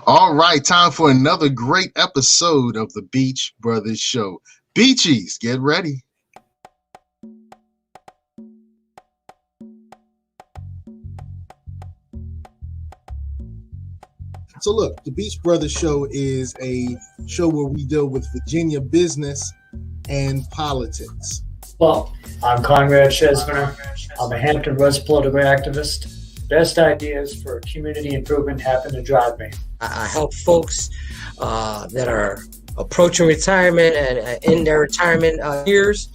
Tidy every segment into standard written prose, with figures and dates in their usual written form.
All right, time for another great episode of the Beach Brothers Show. Beachies, get ready. So, look, the Beach Brothers Show is a show where we deal with Virginia business and politics. Well, I'm Conrad Chesviner. I'm a Hampton Roads political activist. The best ideas for community improvement happen to drive me. I help folks that are approaching retirement and in their retirement years.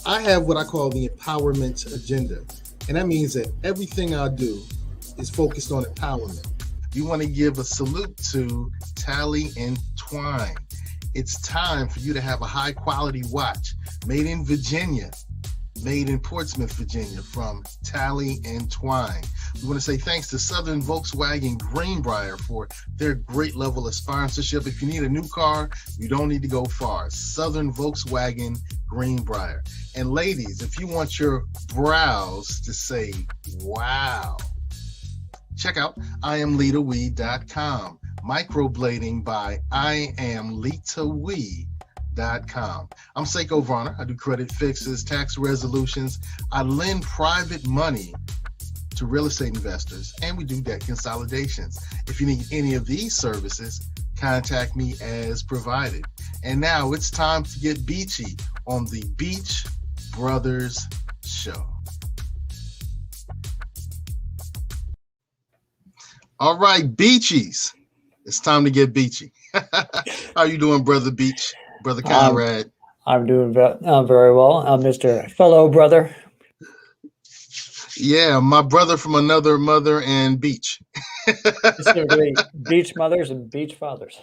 I have what I call the empowerment agenda, and that means that everything I do is focused on empowerment. We want to give a salute to Tally and Twine. It's time for you to have a high quality watch made in Virginia, made in Portsmouth, Virginia, from Tally and Twine. We want to say thanks to Southern Volkswagen Greenbrier for their great level of sponsorship. If you need a new car, you don't need to go far. Southern Volkswagen Greenbrier. And ladies, if you want your brows to say, wow, check out IamLitaWee.com. Microblading by IamLitaWee.com. I'm Seiko Varner. I do credit fixes, tax resolutions. I lend private money to real estate investors, and we do debt consolidations. If you need any of these services, contact me as provided. And now it's time to get beachy on the Beach Brothers Show. All right, Beachies. It's time to get beachy. How you doing, Brother Beach? Brother Conrad? I'm doing very well. I'm Mr. Fellow Brother. Yeah, my brother from another mother and beach. Beach mothers and beach fathers.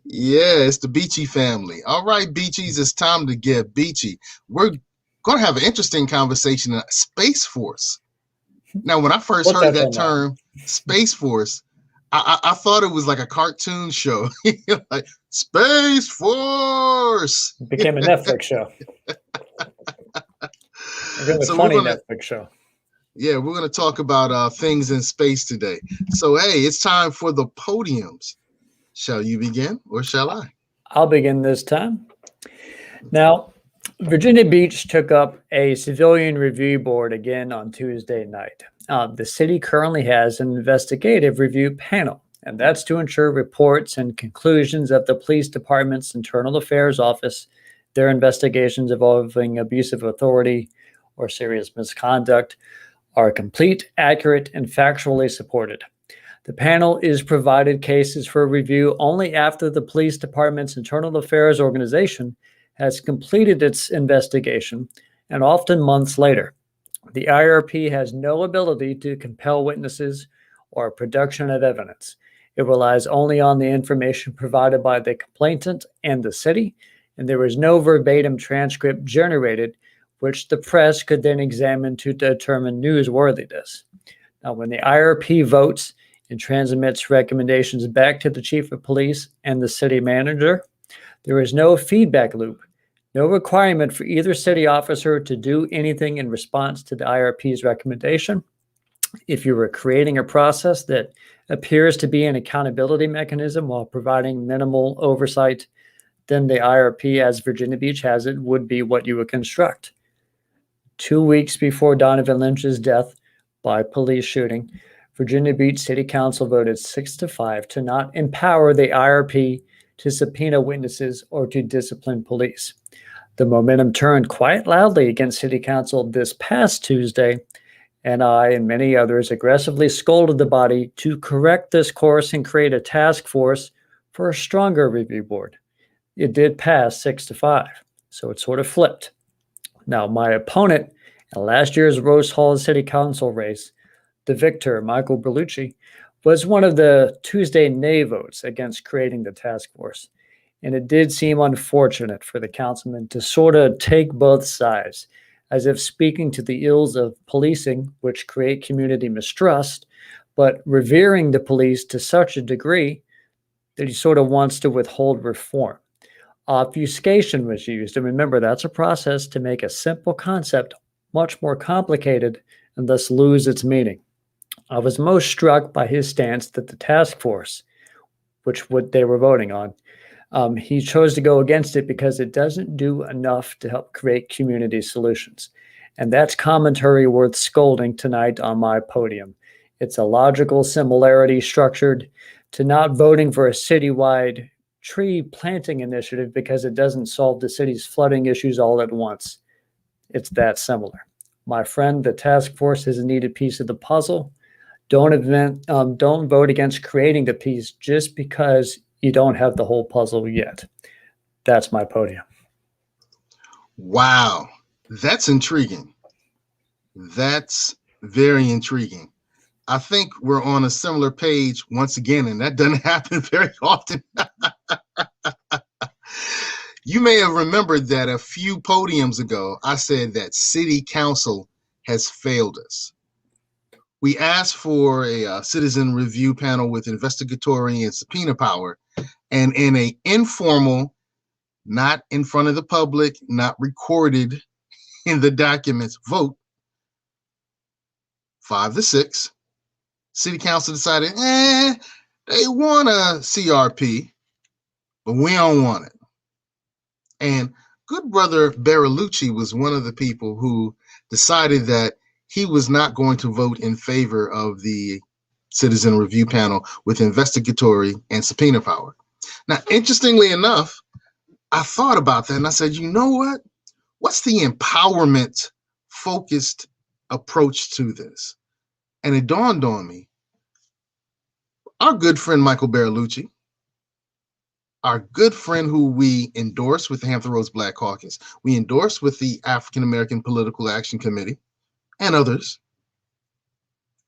Yeah, it's the Beachy family. All right, Beachies, it's time to get beachy. We're going to have an interesting conversation on Space Force. Now, when I first heard that term, Space Force, I thought it was like a cartoon show, like Space Force. It became a Netflix show. A really funny Netflix show. Yeah, we're going to talk about things in space today. So, hey, it's time for the podiums. Shall you begin or shall I? I'll begin this time. Now, Virginia Beach took up a civilian review board again on Tuesday night. The city currently has an investigative review panel, and that's to ensure reports and conclusions of the police department's internal affairs office, their investigations involving abuse of authority or serious misconduct, are complete, accurate, and factually supported. The panel is provided cases for review only after the police department's internal affairs organization has completed its investigation, and often months later. The IRP has no ability to compel witnesses or production of evidence. It relies only on the information provided by the complainant and the city, and there is no verbatim transcript generated, which the press could then examine to determine newsworthiness. Now, when the IRP votes and transmits recommendations back to the chief of police and the city manager, there is no feedback loop. No requirement for either city officer to do anything in response to the IRP's recommendation. If you were creating a process that appears to be an accountability mechanism while providing minimal oversight, then the IRP, as Virginia Beach has it, would be what you would construct. 2 weeks before Donovan Lynch's death by police shooting, Virginia Beach City Council voted 6-5 to not empower the IRP to subpoena witnesses or to discipline police. The momentum turned quite loudly against City Council this past Tuesday, and I and many others aggressively scolded the body to correct this course and create a task force for a stronger review board. It did pass 6-5, so it sort of flipped. Now, my opponent in last year's Rose Hall City Council race, the victor, Michael Berlucci, was one of the Tuesday nay votes against creating the task force. And it did seem unfortunate for the councilman to sort of take both sides, as if speaking to the ills of policing, which create community mistrust, but revering the police to such a degree that he sort of wants to withhold reform. Obfuscation was used, and remember, that's a process to make a simple concept much more complicated and thus lose its meaning. I was most struck by his stance that the task force, what they were voting on, he chose to go against it because it doesn't do enough to help create community solutions. And that's commentary worth scolding tonight on my podium. It's a logical similarity structured to not voting for a citywide tree planting initiative because it doesn't solve the city's flooding issues all at once. It's that similar. My friend, the task force is a needed piece of the puzzle. Don't vote against creating the piece just because you don't have the whole puzzle yet. That's my podium. Wow, that's intriguing. That's very intriguing. I think we're on a similar page once again, and that doesn't happen very often. You may have remembered that a few podiums ago, I said that city council has failed us. We asked for a citizen review panel with investigatory and subpoena power, and in an informal, not in front of the public, not recorded in the documents vote, 5-6, city council decided, they want a CRP, but we don't want it. And good brother Bertolucci was one of the people who decided that he was not going to vote in favor of the citizen review panel with investigatory and subpoena power. Now, interestingly enough, I thought about that and I said, you know what? What's the empowerment focused approach to this? And it dawned on me, our good friend Michael Bertolucci, our good friend who we endorse with the Hampton Roads Black Caucus, we endorse with the African American Political Action Committee, and others,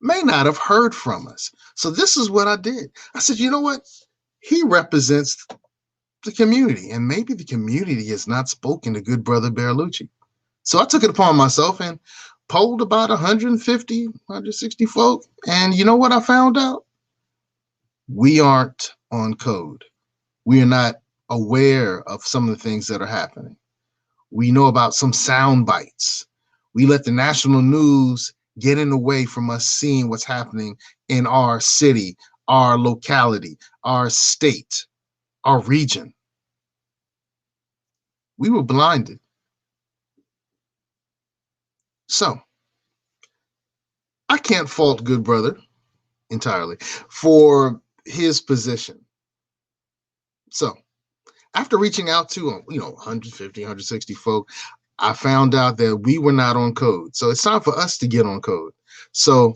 may not have heard from us. So this is what I did. I said, you know what? He represents the community, and maybe the community has not spoken to good brother Bertolucci. So I took it upon myself and polled about 150, 160 folk. And you know what I found out? We aren't on code. We are not aware of some of the things that are happening. We know about some sound bites. We let the national news get in the way from us seeing what's happening in our city, our locality, our state, our region. We were blinded. So I can't fault good brother entirely for his position. So after reaching out to 150, 160 folk, I found out that we were not on code. So it's time for us to get on code. So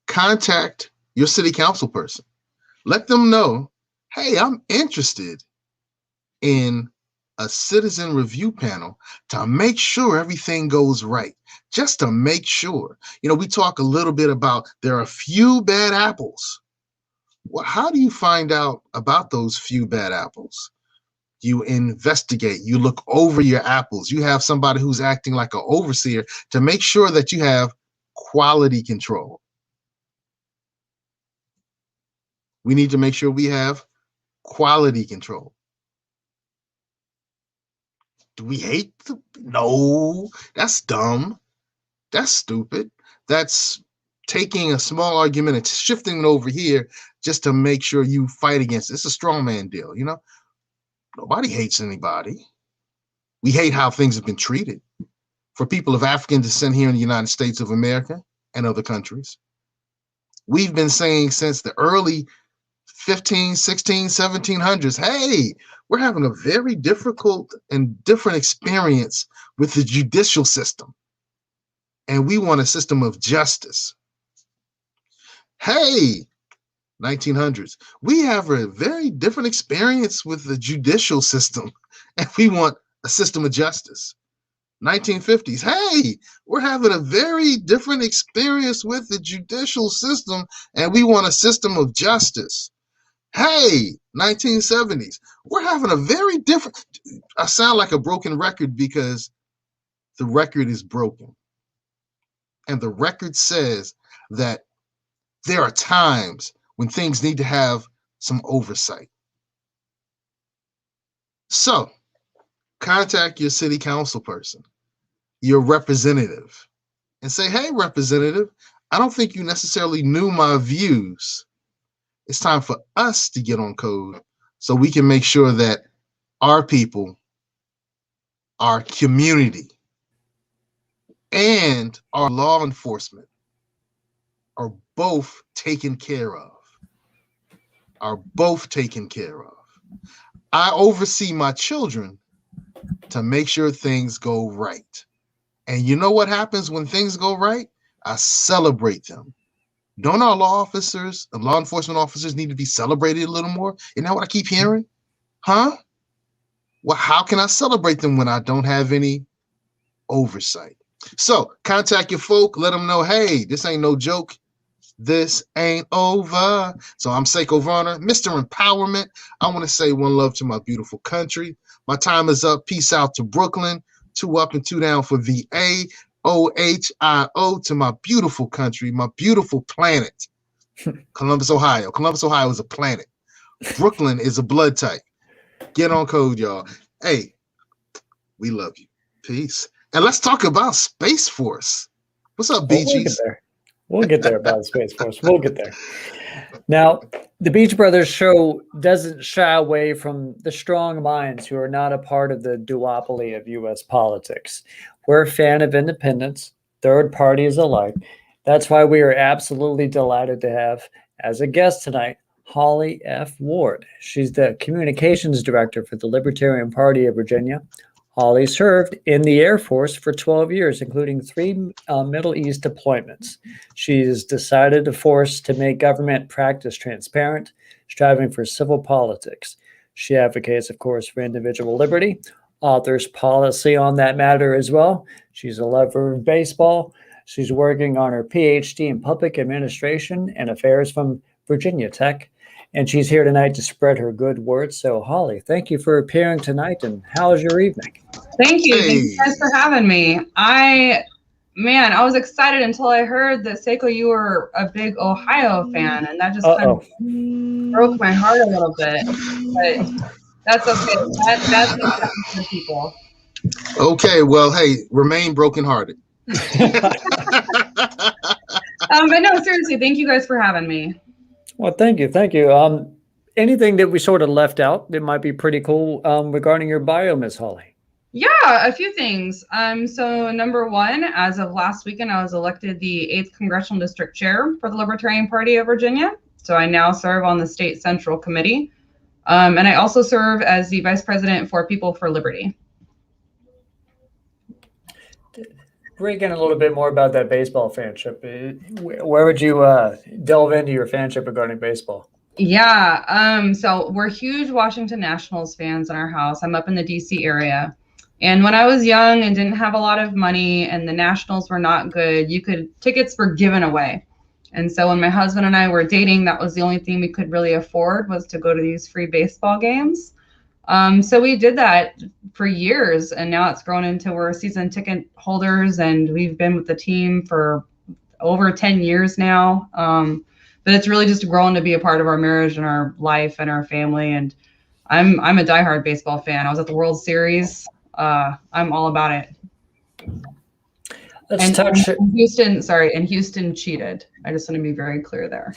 contact your city council person. Let them know, hey, I'm interested in a citizen review panel to make sure everything goes right. Just to make sure. We talk a little bit about there are a few bad apples. Well, how do you find out about those few bad apples? You investigate, you look over your apples. You have somebody who's acting like an overseer to make sure that you have quality control. We need to make sure we have quality control. Do we hate No, that's dumb. That's stupid. That's taking a small argument and shifting it over here just to make sure you fight against it. It's a straw man deal, Nobody hates anybody. We hate how things have been treated for people of African descent here in the United States of America and other countries. We've been saying since the early 15, 16, 1700s, hey, we're having a very difficult and different experience with the judicial system. And we want a system of justice. Hey, 1900s, we have a very different experience with the judicial system, and we want a system of justice. 1950s, hey, we're having a very different experience with the judicial system, and we want a system of justice. Hey, 1970s, we're having a very different. I sound like a broken record because the record is broken. And the record says that there are times when things need to have some oversight. So contact your city council person, your representative, and say, hey, representative, I don't think you necessarily knew my views. It's time for us to get on code so we can make sure that our people, our community, and our law enforcement are both taken care of. I oversee my children to make sure things go right. And you know what happens when things go right? I celebrate them. Don't our law officers and law enforcement officers need to be celebrated a little more? Isn't that what I keep hearing? Huh? Well, how can I celebrate them when I don't have any oversight? So contact your folk, let them know, hey, this ain't no joke. This ain't over. So I'm Seiko Varner, Mr. Empowerment. I want to say one love to my beautiful country. My time is up. Peace out to Brooklyn. 2 up and 2 down for VA. OHIO to my beautiful country, my beautiful planet, Columbus, Ohio. Columbus, Ohio is a planet. Brooklyn is a blood type. Get on code, y'all. Hey, we love you. Peace. And let's talk about Space Force. What's up, BGs? We'll get there about Space Force. We'll get there. Now, the Beach Brothers show doesn't shy away from the strong minds who are not a part of the duopoly of U.S. politics. We're a fan of independence, third parties alike. That's why we are absolutely delighted to have, as a guest tonight, Holly F. Ward. She's the communications director for the Libertarian Party of Virginia. Holly served in the Air Force for 12 years, including 3 Middle East deployments. She's decided a force to make government practice transparent, striving for civil politics. She advocates, of course, for individual liberty, authors policy on that matter as well. She's a lover of baseball. She's working on her PhD in public administration and affairs from Virginia Tech. And she's here tonight to spread her good word. So, Holly, thank you for appearing tonight. And how's your evening? Thank you. Thank you guys for having me. I was excited until I heard that, Seiko, you were a big Ohio fan. And that just kind of broke my heart a little bit. But that's okay. That's what happens for people. Okay, well, hey, remain brokenhearted. But no, seriously, thank you guys for having me. Well, thank you. Thank you. Anything that we sort of left out that might be pretty cool regarding your bio, Ms. Holly? Yeah, a few things. So number one, as of last weekend, I was elected the 8th Congressional District Chair for the Libertarian Party of Virginia. So I now serve on the State Central Committee. And I also serve as the Vice President for People for Liberty. Break in a little bit more about that baseball fanship. Where would you delve into your fanship regarding baseball? Yeah, so we're huge Washington Nationals fans in our house. I'm up in the DC area. And when I was young and didn't have a lot of money and the Nationals were not good, tickets were given away. And so when my husband and I were dating, that was the only thing we could really afford, was to go to these free baseball games. So we did that for years, and now it's grown into we're season ticket holders, and we've been with the team for over 10 years now. But it's really just grown to be a part of our marriage and our life and our family. And I'm a diehard baseball fan. I was at the World Series. I'm all about it. Houston cheated. I just want to be very clear there.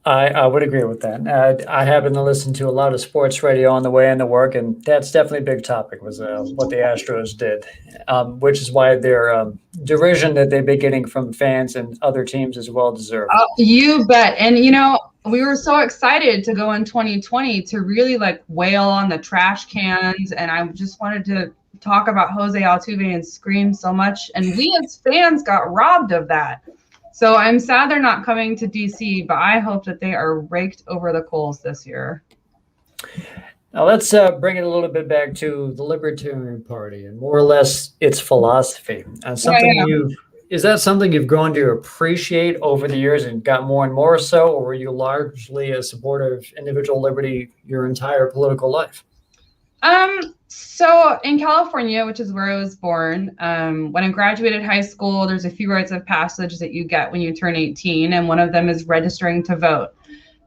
I would agree with that. I happen to listen to a lot of sports radio on the way into work, and that's definitely a big topic, was what the Astros did, which is why their derision that they've been getting from fans and other teams is well deserved. You bet. And, we were so excited to go in 2020 to really wail on the trash cans. And I just wanted to talk about Jose Altuve and scream so much. And we as fans got robbed of that. So I'm sad they're not coming to DC, but I hope that they are raked over the coals this year. Now let's bring it a little bit back to the Libertarian Party and more or less its philosophy. Is that something you've grown to appreciate over the years and got more and more so, or were you largely a supporter of individual liberty your entire political life? So in California, which is where I was born, when I graduated high school, there's a few rites of passage that you get when you turn 18, and one of them is registering to vote.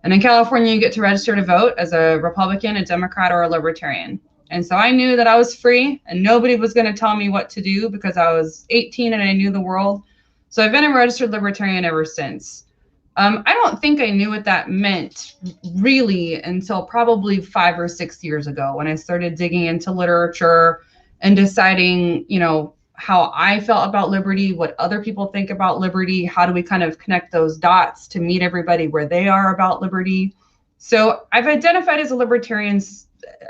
And in California, you get to register to vote as a Republican, a Democrat, or a Libertarian. And so I knew that I was free and nobody was going to tell me what to do because I was 18 and I knew the world. So I've been a registered libertarian ever since. I don't think I knew what that meant really until probably 5 or 6 years ago when I started digging into literature and deciding, how I felt about liberty, what other people think about liberty, how do we kind of connect those dots to meet everybody where they are about liberty. So I've identified as a libertarian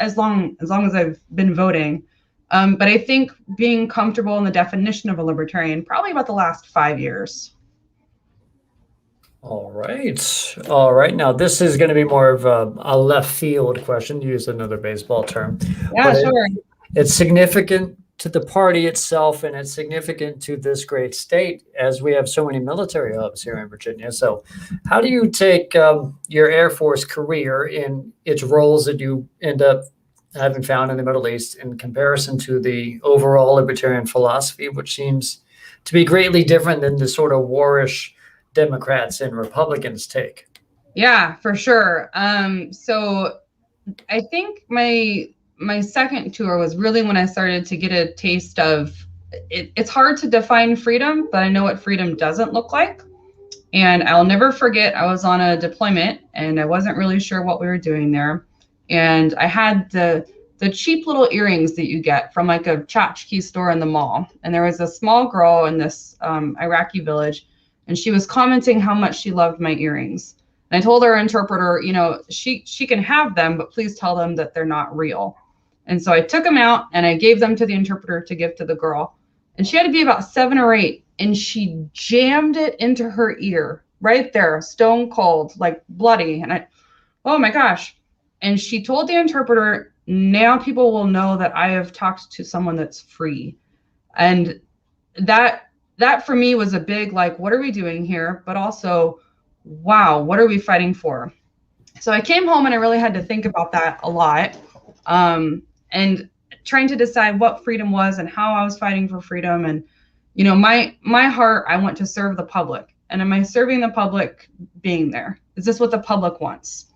as long as I've been voting. But I think being comfortable in the definition of a libertarian, probably about the last 5 years. All right. All right. Now, this is going to be more of a left field question, to use another baseball term. Yeah, sure. It's significant to the party itself, and it's significant to this great state as we have so many military hubs here in Virginia. So how do you take your Air Force career in its roles that you end up having found in the Middle East in comparison to the overall libertarian philosophy, which seems to be greatly different than the sort of warish Democrats and Republicans take? Yeah, for sure. So I think my second tour was really when I started to get a taste of it. It's hard to define freedom, but I know what freedom doesn't look like. And I'll never forget, I was on a deployment and I wasn't really sure what we were doing there. And I had the cheap little earrings that you get from like a tchotchke store in the mall. And there was a small girl in this Iraqi village, and she was commenting how much she loved my earrings. And I told her interpreter, she can have them, but please tell them that they're not real. And so I took them out and I gave them to the interpreter to give to the girl. And she had to be about 7 or 8. And she jammed it into her ear right there, stone cold, like bloody. And oh my gosh. And she told the interpreter, now people will know that I have talked to someone that's free. And that for me was a big, like, what are we doing here? But also, wow, what are we fighting for? So I came home and I really had to think about that a lot. And trying to decide what freedom was and how I was fighting for freedom. And, my heart, I want to serve the public. And am I serving the public being there? Is this what the public wants?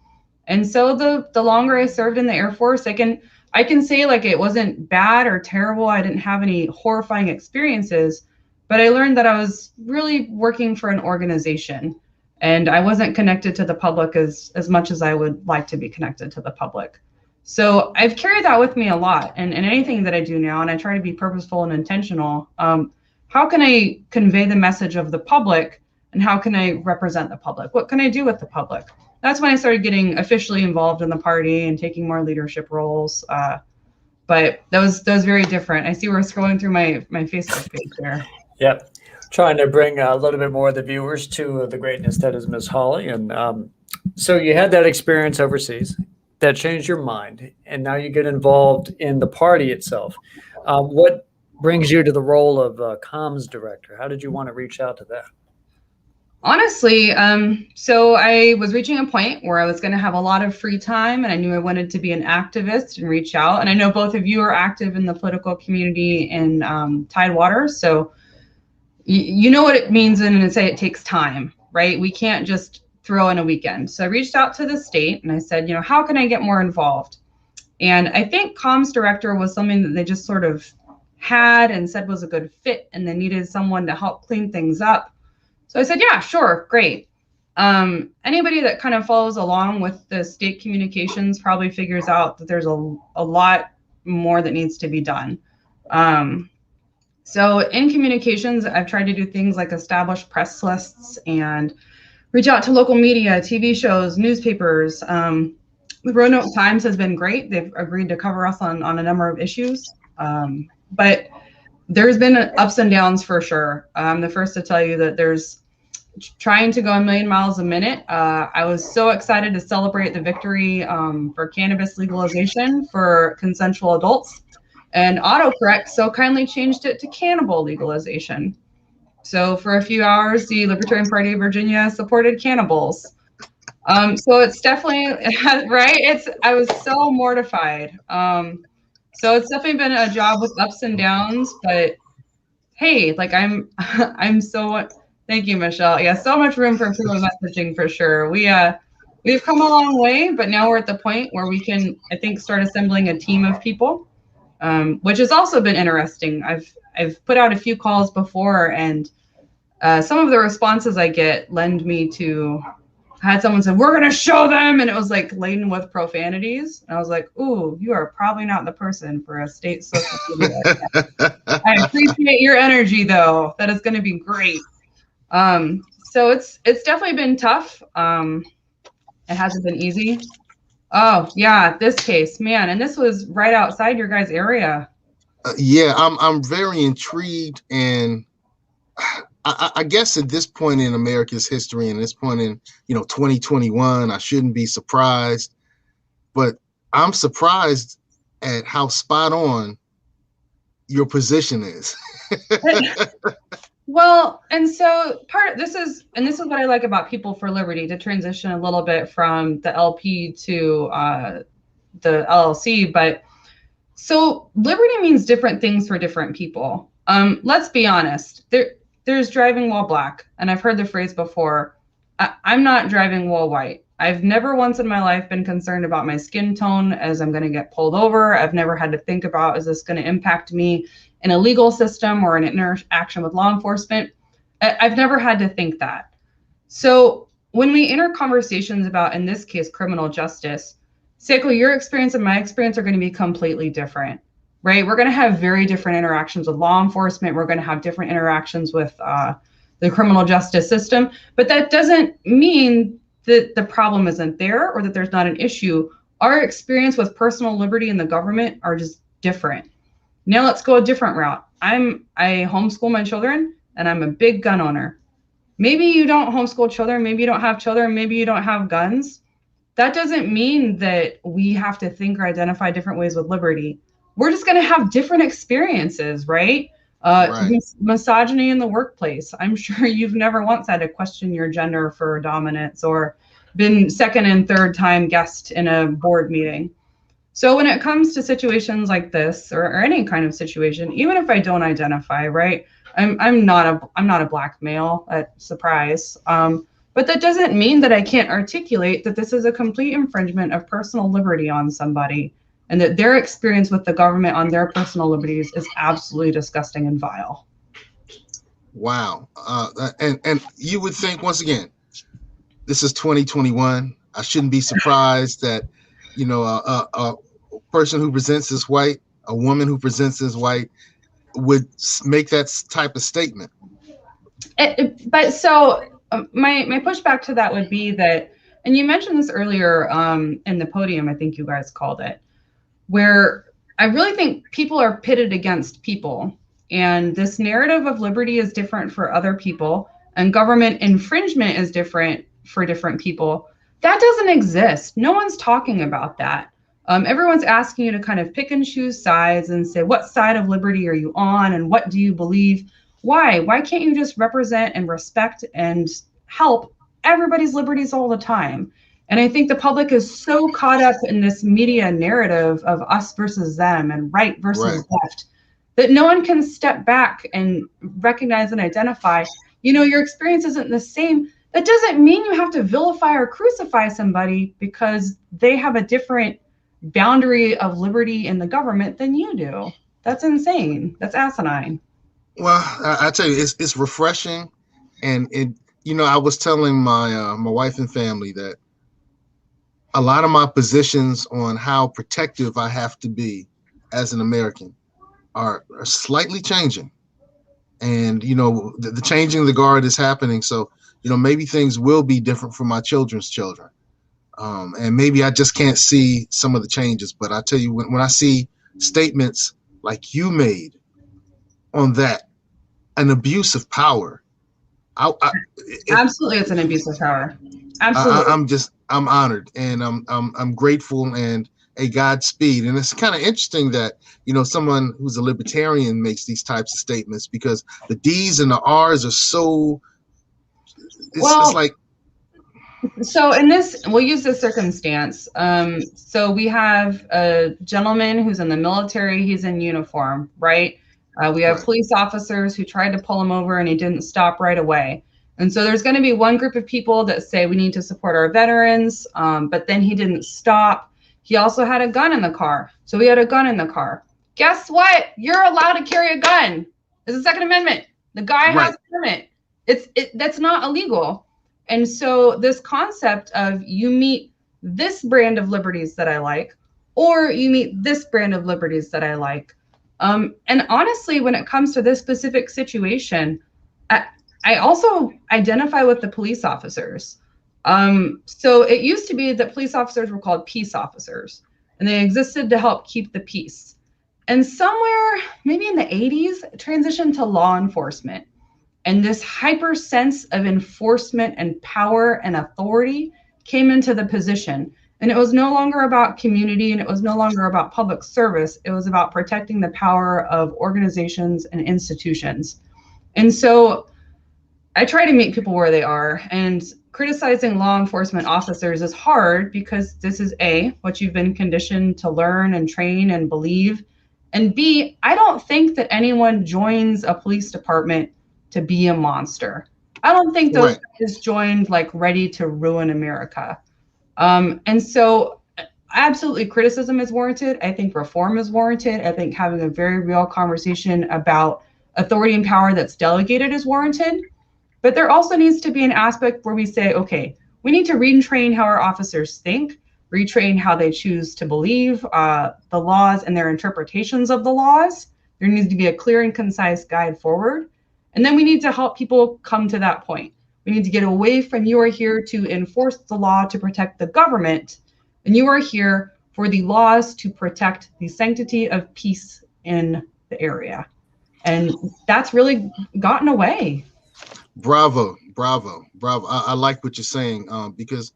And so the longer I served in the Air Force, I can say like it wasn't bad or terrible. I didn't have any horrifying experiences, but I learned that I was really working for an organization and I wasn't connected to the public as much as I would like to be connected to the public. So I've carried that with me a lot and anything that I do now, and I try to be purposeful and intentional. How can I convey the message of the public and how can I represent the public? What can I do with the public? That's when I started getting officially involved in the party and taking more leadership roles. But that was very different. I see we're scrolling through my Facebook page there. Yep. Trying to bring a little bit more of the viewers to the greatness that is Miss Holly. And so you had that experience overseas that changed your mind, and now you get involved in the party itself. What brings you to the role of comms director? How did you want to reach out to that? Honestly, so I was reaching a point where I was going to have a lot of free time, and I knew I wanted to be an activist and reach out. And I know both of you are active in the political community in Tidewater, so you know what it means when I say it takes time, right? We can't just throw in a weekend. So I reached out to the state and I said, how can I get more involved? And I think comms director was something that they just sort of had and said was a good fit, and they needed someone to help clean things up. So I said, yeah, sure, great. Anybody that kind of follows along with the state communications probably figures out that there's a lot more that needs to be done. So in communications, I've tried to do things like establish press lists and reach out to local media, TV shows, newspapers. The Roanoke Times has been great. They've agreed to cover us on a number of issues. But there's been ups and downs for sure. I'm the first to tell you that there's trying to go a million miles a minute. I was so excited to celebrate the victory for cannabis legalization for consensual adults, and autocorrect so kindly changed it to cannibal legalization. So for a few hours, the Libertarian Party of Virginia supported cannibals. So it's definitely, right? I was so mortified. So it's definitely been a job with ups and downs, but hey, like I'm so, thank you, Michelle. Yeah, so much room for improvement messaging for sure. We've come a long way, but now we're at the point where we can, I think, start assembling a team of people, which has also been interesting. I've put out a few calls before, and some of the responses I get lend me to, I had someone say, we're going to show them. And it was like laden with profanities. And I was like, ooh, you are probably not the person for a state social media. I appreciate your energy, though. That is going to be great. So it's definitely been tough. It hasn't been easy. Oh, yeah, this case, man. And this was right outside your guys' area. Yeah, I'm very intrigued, and I guess at this point in America's history, and this point in 2021, I shouldn't be surprised, but I'm surprised at how spot on your position is. Well, and so this is what I like about People for Liberty, to transition a little bit from the LP to the LLC, but so liberty means different things for different people. Let's be honest. There's driving while black, and I've heard the phrase before. I'm not driving while white. I've never once in my life been concerned about my skin tone as I'm going to get pulled over. I've never had to think about, is this going to impact me in a legal system or an interaction with law enforcement? I've never had to think that. So when we enter conversations about, in this case, criminal justice, Seiko, your experience and my experience are going to be completely different, right? We're going to have very different interactions with law enforcement. We're going to have different interactions with the criminal justice system. But that doesn't mean that the problem isn't there or that there's not an issue. Our experience with personal liberty and the government are just different. Now let's go a different route. I homeschool my children, and I'm a big gun owner. Maybe you don't homeschool children. Maybe you don't have children. Maybe you don't have guns. That doesn't mean that we have to think or identify different ways with liberty. We're just going to have different experiences, right? Right. Misogyny in the workplace. I'm sure you've never once had to question your gender for dominance or been second and third time guest in a board meeting. So when it comes to situations like this, or any kind of situation, even if I don't identify, right? I'm not a black male, surprise. But that doesn't mean that I can't articulate that this is a complete infringement of personal liberty on somebody, and that their experience with the government on their personal liberties is absolutely disgusting and vile. Wow. And you would think, once again, this is 2021. I shouldn't be surprised that, a person who presents as white, a woman who presents as white, would make that type of statement. But so my pushback to that would be that, and you mentioned this earlier in the podium, I think you guys called it, where I really think people are pitted against people. And this narrative of liberty is different for other people, and government infringement is different for different people. That doesn't exist. No one's talking about that. Everyone's asking you to kind of pick and choose sides and say, what side of liberty are you on, and what do you believe? Why can't you just represent and respect and help everybody's liberties all the time? And I think the public is so caught up in this media narrative of us versus them and right versus left that no one can step back and recognize and identify, your experience isn't the same. That doesn't mean you have to vilify or crucify somebody because they have a different boundary of liberty in the government than you do. That's insane. That's asinine. Well, I tell you, it's refreshing, and I was telling my wife and family that a lot of my positions on how protective I have to be as an American are slightly changing, and the changing of the guard is happening. So maybe things will be different for my children's children, and maybe I just can't see some of the changes. But I tell you, when I see statements like you made on that, an abuse of power. Absolutely, it's an abuse of power. Absolutely. I'm honored, and I'm grateful, and a Godspeed. And it's kind of interesting that someone who's a libertarian makes these types of statements, because the D's and the R's are so. It's like. So in this, we'll use this circumstance. So we have a gentleman who's in the military. He's in uniform, right? We have police officers who tried to pull him over and he didn't stop right away. And so there's going to be one group of people that say we need to support our veterans, but then he didn't stop. He also had a gun in the car. So we had a gun in the car. Guess what? You're allowed to carry a gun. It's the Second Amendment. The guy has a permit. that's not illegal. And so this concept of you meet this brand of liberties that I like, or you meet this brand of liberties that I like. And honestly, when it comes to this specific situation, I also identify with the police officers. So it used to be that police officers were called peace officers, and they existed to help keep the peace. And somewhere, maybe in the 80s, it transitioned to law enforcement. And this hyper sense of enforcement and power and authority came into the position. And it was no longer about community, and it was no longer about public service. It was about protecting the power of organizations and institutions. And so I try to meet people where they are, and criticizing law enforcement officers is hard because this is A, what you've been conditioned to learn and train and believe. And B, I don't think that anyone joins a police department to be a monster. I don't think those guys joined like ready to ruin America. And so absolutely criticism is warranted. I think reform is warranted. I think having a very real conversation about authority and power that's delegated is warranted. But there also needs to be an aspect where we say, okay, we need to retrain how our officers think, retrain how they choose to believe the laws and their interpretations of the laws. There needs to be a clear and concise guide forward. And then we need to help people come to that point. We need to get away from you are here to enforce the law to protect the government, and you are here for the laws to protect the sanctity of peace in the area. And that's really gotten away. Bravo, bravo, bravo. I like what you're saying, because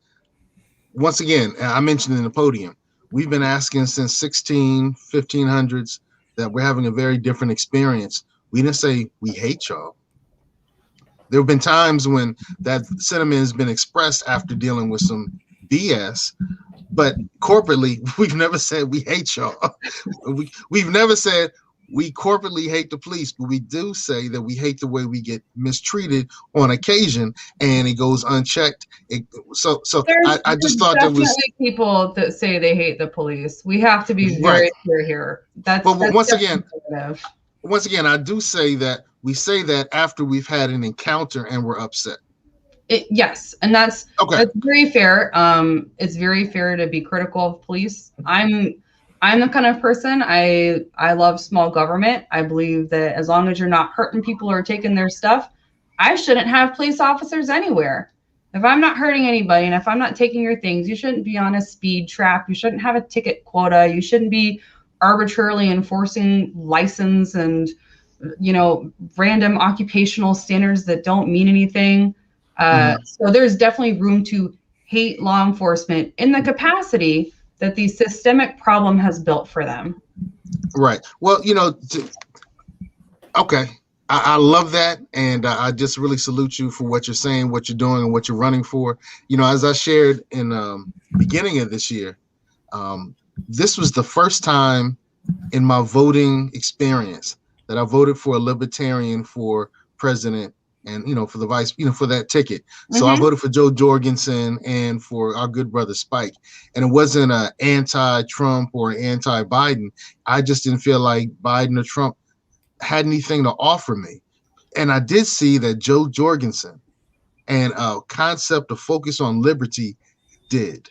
once again, I mentioned in the podium, we've been asking since 1500s that we're having a very different experience. We didn't say we hate y'all. There have been times when that sentiment has been expressed after dealing with some BS, but corporately, we've never said we hate y'all. We've never said we corporately hate the police, but we do say that we hate the way we get mistreated on occasion, and it goes unchecked. I just thought there was people that say they hate the police. We have to be very clear here. That's once again, I do say that we say that after we've had an encounter and we're upset. Yes, and that's very fair. It's very fair to be critical of police. I'm the kind of person, I love small government. I believe that as long as you're not hurting people or taking their stuff, I shouldn't have police officers anywhere. If I'm not hurting anybody and if I'm not taking your things, you shouldn't be on a speed trap. You shouldn't have a ticket quota. You shouldn't be arbitrarily enforcing license and, random occupational standards that don't mean anything. So there's definitely room to hate law enforcement in the capacity that the systemic problem has built for them. Right. Well, okay. I love that. And I just really salute you for what you're saying, what you're doing, and what you're running for. As I shared in the beginning of this year, this was the first time in my voting experience that I voted for a libertarian for president and, for the vice, for that ticket. So I voted for Jo Jorgensen and for our good brother Spike. And it wasn't an anti-Trump or anti-Biden. I just didn't feel like Biden or Trump had anything to offer me. And I did see that Jo Jorgensen and a concept of focus on liberty did.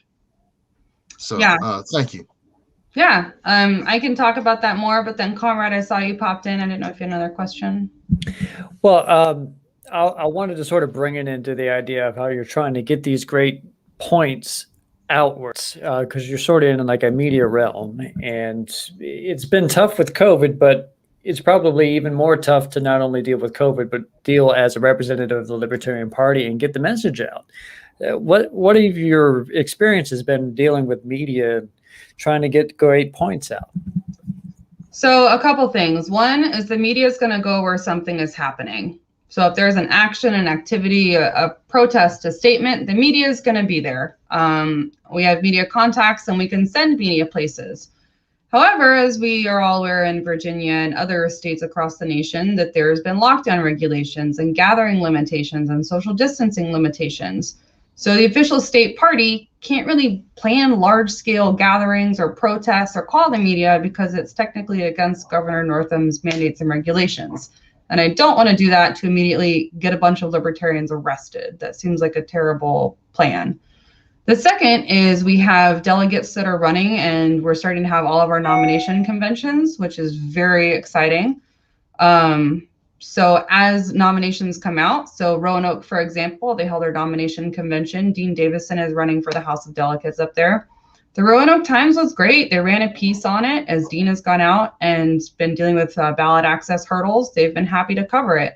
So thank you. Yeah, I can talk about that more, but then Conrad, I saw you popped in. I didn't know if you had another question. Well, I wanted to sort of bring it into the idea of how you're trying to get these great points outwards, because you're sort of in like a media realm, and it's been tough with COVID, but it's probably even more tough to not only deal with COVID, but deal as a representative of the Libertarian Party and get the message out. What have your experiences been dealing with media, trying to get great points out? So a couple things. One is the media is going to go where something is happening. So if there's an action, an activity, a protest, a statement, the media is going to be there. We have media contacts and we can send media places. However, as we are all aware in Virginia and other states across the nation, that there's been lockdown regulations and gathering limitations and social distancing limitations. So the official state party can't really plan large-scale gatherings or protests or call the media because it's technically against Governor Northam's mandates and regulations. And I don't want to do that to immediately get a bunch of libertarians arrested. That seems like a terrible plan. The second is we have delegates that are running, and we're starting to have all of our nomination conventions, which is very exciting. So as nominations come out, so Roanoke, for example, they held their nomination convention. Dean Davison is running for the House of Delegates up there. The Roanoke Times was great. They ran a piece on it as Dean has gone out and been dealing with ballot access hurdles. They've been happy to cover it.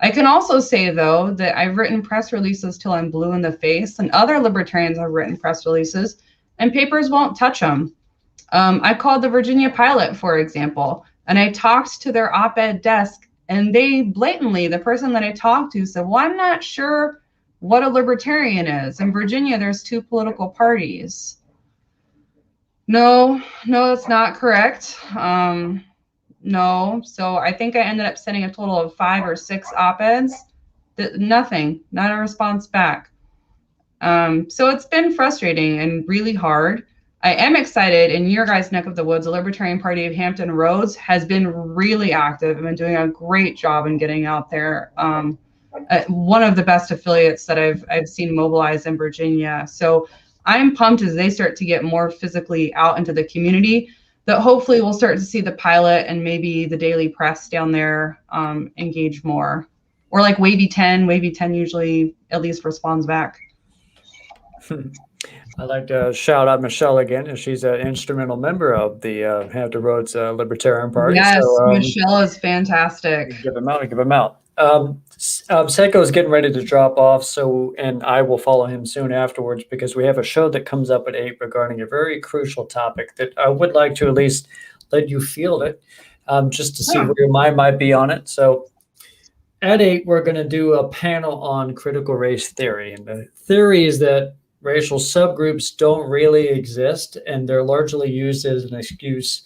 I can also say, though, that I've written press releases till I'm blue in the face, and other libertarians have written press releases, and papers won't touch them. I called the Virginia Pilot, for example, and I talked to their op-ed desk, and they blatantly, the person that I talked to said, well, I'm not sure what a libertarian is. In Virginia, there's 2 political parties. No, that's not correct. No. So I think I ended up sending a total of 5 or 6 op-eds. Nothing, not a response back. So it's been frustrating and really hard. I am excited in your guys' neck of the woods. The Libertarian Party of Hampton Roads has been really active and been doing a great job in getting out there. One of the best affiliates that I've seen mobilize in Virginia. So I'm pumped as they start to get more physically out into the community, that hopefully we'll start to see the Pilot and maybe the Daily Press down there engage more. Or like Wavy 10 usually at least responds back. I'd like to shout out Michelle again, and she's an instrumental member of the Hampton Roads Libertarian Party. Yes, so, Michelle is fantastic. Give him out. Seiko is getting ready to drop off, and I will follow him soon afterwards, because we have a show that comes up at 8 regarding a very crucial topic that I would like to at least let you field it, just to see where your mind might be on it. So at 8, we're going to do a panel on critical race theory. And the theory is that racial subgroups don't really exist, and they're largely used as an excuse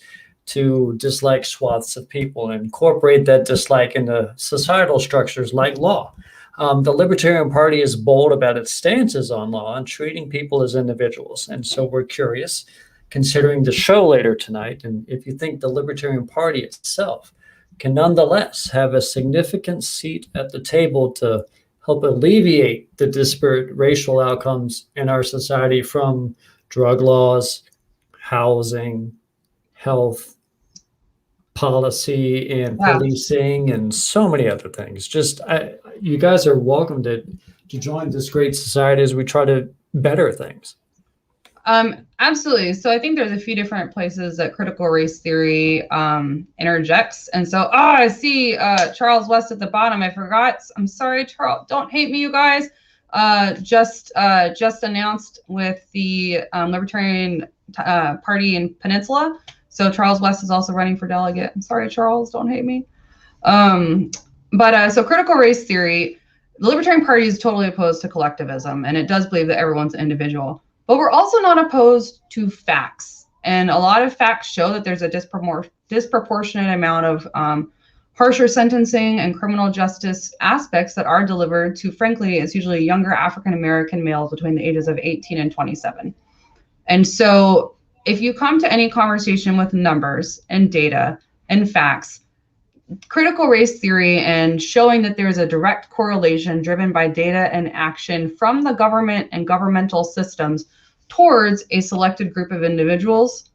to dislike swaths of people and incorporate that dislike into societal structures like law. The Libertarian Party is bold about its stances on law and treating people as individuals. And so we're curious, considering the show later tonight, and if you think the Libertarian Party itself can nonetheless have a significant seat at the table to help alleviate the disparate racial outcomes in our society from drug laws, housing, health, policy, and policing, and so many other things. You guys are welcome to join this great society as we try to better things. Absolutely. So I think there's a few different places that critical race theory interjects. And so, I see Charles West at the bottom. I forgot. I'm sorry, Charles. Don't hate me, you guys. Just announced with the Libertarian Party in Peninsula. So Charles West is also running for delegate. I'm sorry, Charles. Don't hate me. So critical race theory, the Libertarian Party is totally opposed to collectivism, and it does believe that everyone's an individual. But we're also not opposed to facts. And a lot of facts show that there's a disproportionate amount of harsher sentencing and criminal justice aspects that are delivered to, frankly, it's usually younger African-American males between the ages of 18 and 27. And so if you come to any conversation with numbers and data and facts, critical race theory and showing that there's a direct correlation driven by data and action from the government and governmental systems towards a selected group of individuals,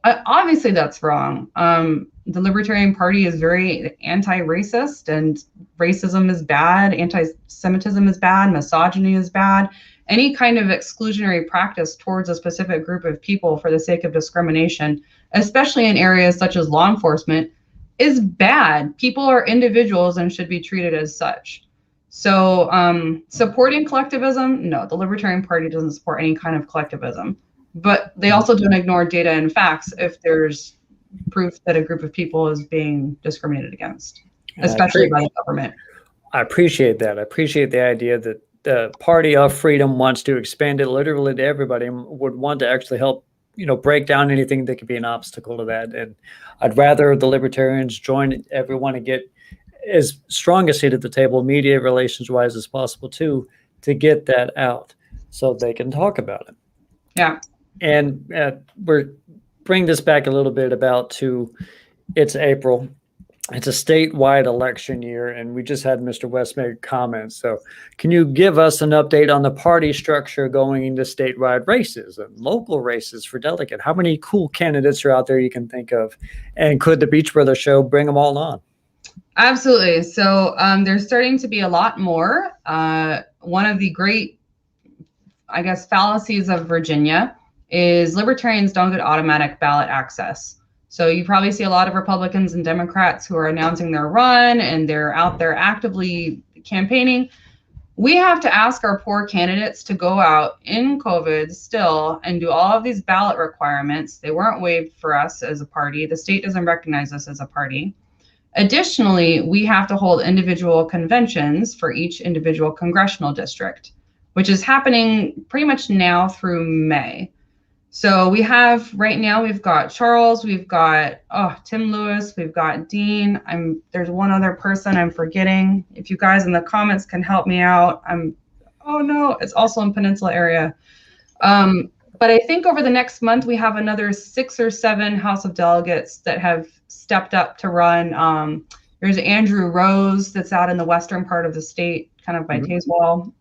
obviously that's wrong. The Libertarian Party is very anti-racist, and racism is bad, anti-Semitism is bad, misogyny is bad. Any kind of exclusionary practice towards a specific group of people for the sake of discrimination, especially in areas such as law enforcement, is bad. People are individuals and should be treated as such. So supporting collectivism, no, the Libertarian Party doesn't support any kind of collectivism. But they also don't ignore data and facts if there's proof that a group of people is being discriminated against, especially by the government. I appreciate that. I appreciate the idea that the Party of Freedom wants to expand it literally to everybody and would want to actually help, break down anything that could be an obstacle to that. And I'd rather the Libertarians join everyone and get as strong a seat at the table, media relations wise as possible too, to get that out so they can talk about it. Yeah. And we're bring this back a little bit it's April. it's a statewide election year, and we just had Mr. West make a comment. So can you give us an update on the party structure going into statewide races and local races for delegate? How many cool candidates are out there you can think of? And could the Beach Brothers Show bring them all on? Absolutely. So there's starting to be a lot more. One of the great, I guess, fallacies of Virginia is libertarians don't get automatic ballot access. So you probably see a lot of Republicans and Democrats who are announcing their run and they're out there actively campaigning. We have to ask our poor candidates to go out in COVID still and do all of these ballot requirements. They weren't waived for us as a party. The state doesn't recognize us as a party. Additionally, we have to hold individual conventions for each individual congressional district, which is happening pretty much now through May. So we have right now, we've got Charles, we've got Tim Lewis, we've got Dean. There's one other person I'm forgetting. If you guys in the comments can help me out, it's also in Peninsula area. But I think over the next month, we have another 6 or 7 House of Delegates that have stepped up to run. There's Andrew Rose that's out in the western part of the state, kind of by Tazewell.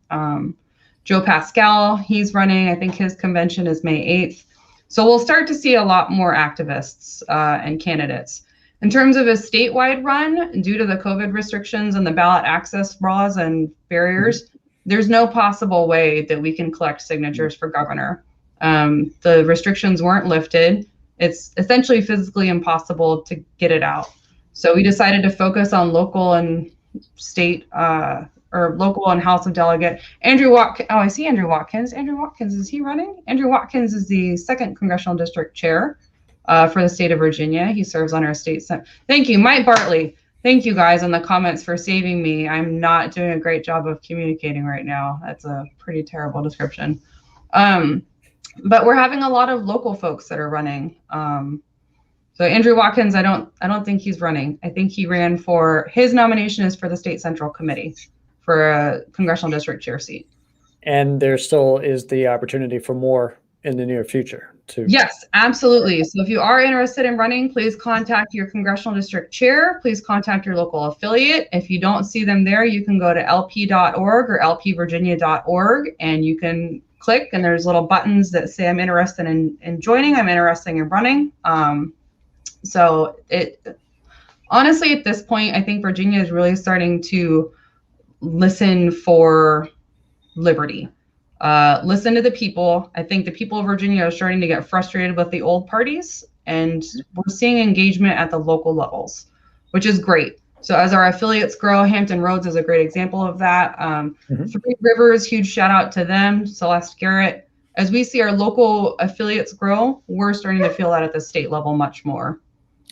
Joe Pascal, he's running. I think his convention is May 8th. So we'll start to see a lot more activists and candidates. In terms of a statewide run, due to the COVID restrictions and the ballot access laws and barriers, there's no possible way that we can collect signatures for governor. The restrictions weren't lifted. It's essentially physically impossible to get it out. So we decided to focus on local and state or local and House of Delegate. I see Andrew Watkins. Andrew Watkins, is he running? Andrew Watkins is the 2nd Congressional District Chair for the state of Virginia. He serves on our state senate. Thank you, Mike Bartley. Thank you guys in the comments for saving me. I'm not doing a great job of communicating right now. That's a pretty terrible description. But we're having a lot of local folks that are running. So Andrew Watkins, I don't think he's running. I think he ran his nomination is for the State Central Committee for a congressional district chair seat. And there still is the opportunity for more in the near future too. Yes, absolutely. So if you are interested in running, please contact your congressional district chair. Please contact your local affiliate. If you don't see them there, you can go to lp.org or lpvirginia.org and you can click and there's little buttons that say I'm interested in joining, I'm interested in running. So honestly, at this point, I think Virginia is really starting to listen for liberty. Listen to the people. I think the people of Virginia are starting to get frustrated with the old parties, and we're seeing engagement at the local levels, which is great. So as our affiliates grow, Hampton Roads is a great example of that. Three Rivers, huge shout out to them, Celeste Garrett. As we see our local affiliates grow, we're starting to feel that at the state level much more.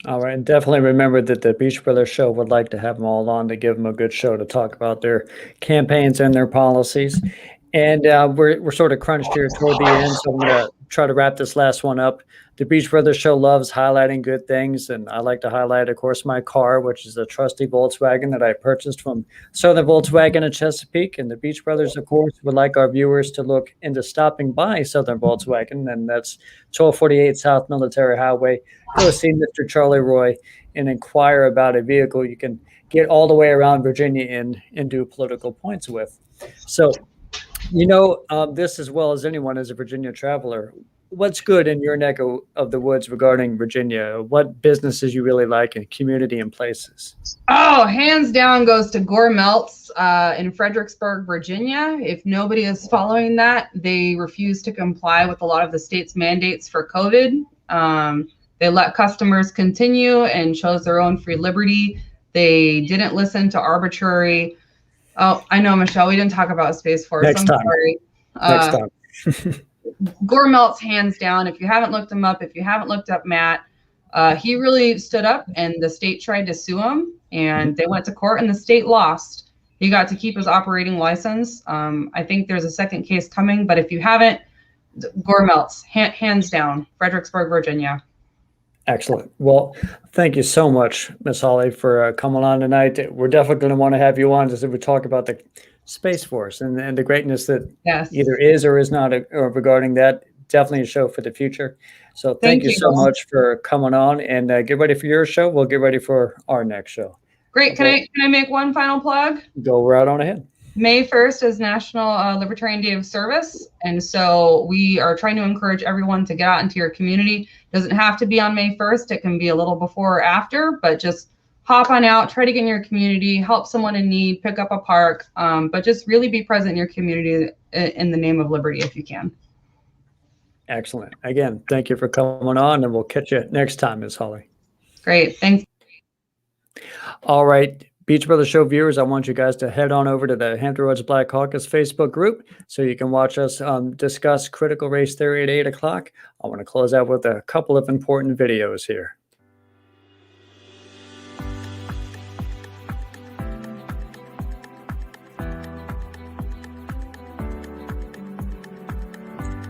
All right, and definitely remember that the Beach Brothers Show would like to have them all on to give them a good show to talk about their campaigns and their policies. And we're sort of crunched here toward the end, so I'm going to try to wrap this last one up. The Beach Brothers Show loves highlighting good things, and I like to highlight, of course, my car, which is a trusty Volkswagen that I purchased from Southern Volkswagen in Chesapeake. And the Beach Brothers, of course, would like our viewers to look into stopping by Southern Volkswagen, and that's 1248 South Military Highway. Go see Mr. Charlie Roy and inquire about a vehicle you can get all the way around Virginia and do political points with. So, you know this as well as anyone as a Virginia traveler. What's good in your neck of the woods regarding Virginia? What businesses you really like in community and places? Oh, hands down goes to Gore Melts in Fredericksburg, Virginia. If nobody is following that, they refuse to comply with a lot of the state's mandates for COVID. They let customers continue and chose their own free liberty. They didn't listen to arbitrary. Oh, I know, Michelle, we didn't talk about Space Force. Next time. Sorry. Next time. Gore Melts, hands down. If you haven't looked him up, if you haven't looked up Matt, he really stood up and the state tried to sue him and they went to court and the state lost. He got to keep his operating license. I think there's a second case coming, but if you haven't, Gore Melts, hands down, Fredericksburg, Virginia. Excellent. Well, thank you so much, Ms. Holly, for coming on tonight. We're definitely going to want to have you on as we talk about the Space Force and the greatness that either is or is not regarding that. definitely a show for the future. So thank you so much for coming on, and get ready for your show. We'll get ready for our next show. Great. Can I make one final plug? Go right on ahead. May 1st is National Libertarian Day of Service. And so we are trying to encourage everyone to get out into your community. It doesn't have to be on May 1st. It can be a little before or after, but just hop on out, try to get in your community, help someone in need, pick up a park, but just really be present in your community in the name of liberty if you can. Excellent. Again, thank you for coming on, and we'll catch you next time, Ms. Holly. Great. Thanks. All right. Beach Brothers Show viewers, I want you guys to head on over to the Hampton Roads Black Caucus Facebook group so you can watch us discuss critical race theory at 8 o'clock. I want to close out with a couple of important videos here.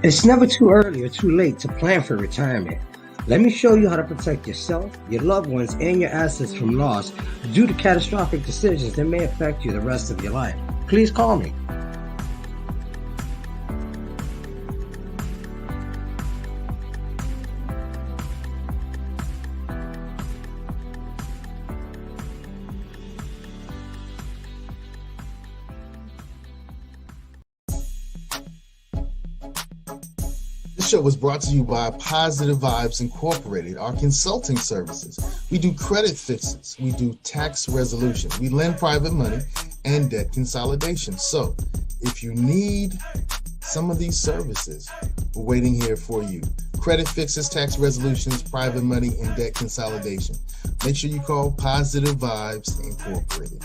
It's never too early or too late to plan for retirement. Let me show you how to protect yourself, your loved ones, and your assets from loss due to catastrophic decisions that may affect you the rest of your life. Please call me. This show was brought to you by Positive Vibes Incorporated, our consulting services. We do credit fixes, we do tax resolution, we lend private money, and debt consolidation. So if you need some of these services, we're waiting here for you. Credit fixes, tax resolutions, private money, and debt consolidation. Make sure you call Positive Vibes Incorporated.